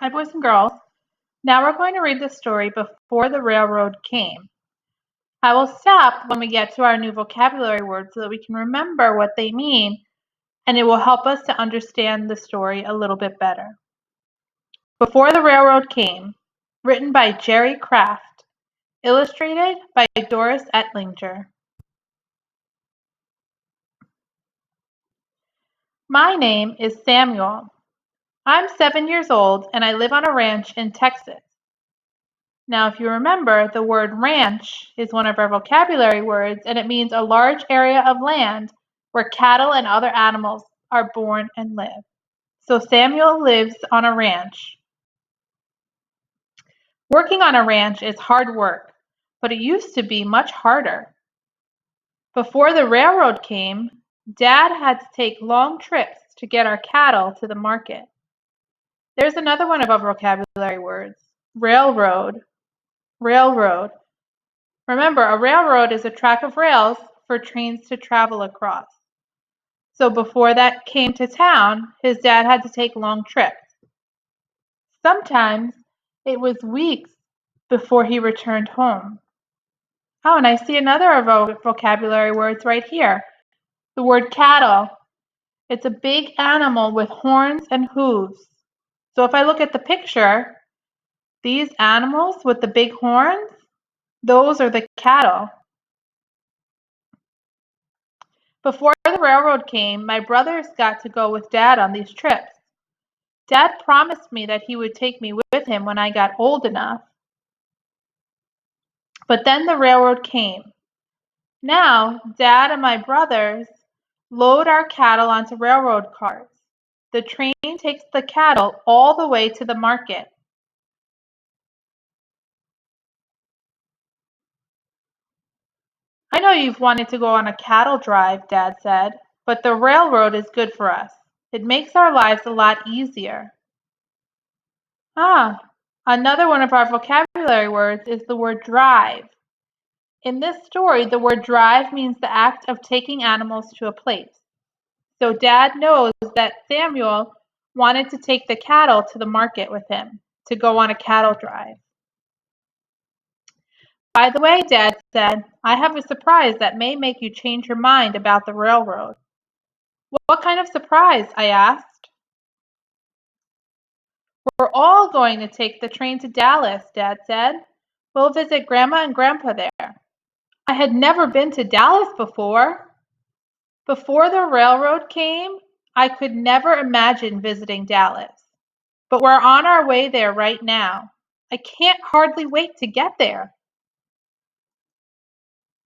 Hi, boys and girls. Now we're going to read the story Before the Railroad Came. I will stop when we get to our new vocabulary words so that we can remember what they mean, and it will help us to understand the story a little bit better. Before the Railroad Came, written by Jerry Kraft, illustrated by Doris Ettlinger. My name is Samuel. I'm 7 years old and I live on a ranch in Texas. Now, if you remember, the word ranch is one of our vocabulary words, and it means a large area of land where cattle and other animals are born and live. So Samuel lives on a ranch. Working on a ranch is hard work, but it used to be much harder. Before the railroad came, Dad had to take long trips to get our cattle to the market. There's another one of our vocabulary words, railroad. Railroad. Remember, a railroad is a track of rails for trains to travel across. So before that came to town, his dad had to take long trips. Sometimes it was weeks before he returned home. Oh, and I see another of our vocabulary words right here. The word cattle. It's a big animal with horns and hooves. So if I look at the picture, these animals with the big horns, those are the cattle. Before the railroad came, my brothers got to go with Dad on these trips. Dad promised me that he would take me with him when I got old enough. But then the railroad came. Now, Dad and my brothers load our cattle onto railroad cars. The train takes the cattle all the way to the market. I know you've wanted to go on a cattle drive, Dad said, but the railroad is good for us. It makes our lives a lot easier. Another one of our vocabulary words is the word drive. In this story, the word drive means the act of taking animals to a place. So Dad knows that Samuel wanted to take the cattle to the market with him, to go on a cattle drive. By the way, Dad said, I have a surprise that may make you change your mind about the railroad. What kind of surprise? I asked. We're all going to take the train to Dallas, Dad said. We'll visit Grandma and Grandpa there. I had never been to Dallas before. Before the railroad came, I could never imagine visiting Dallas. But we're on our way there right now. I can't hardly wait to get there.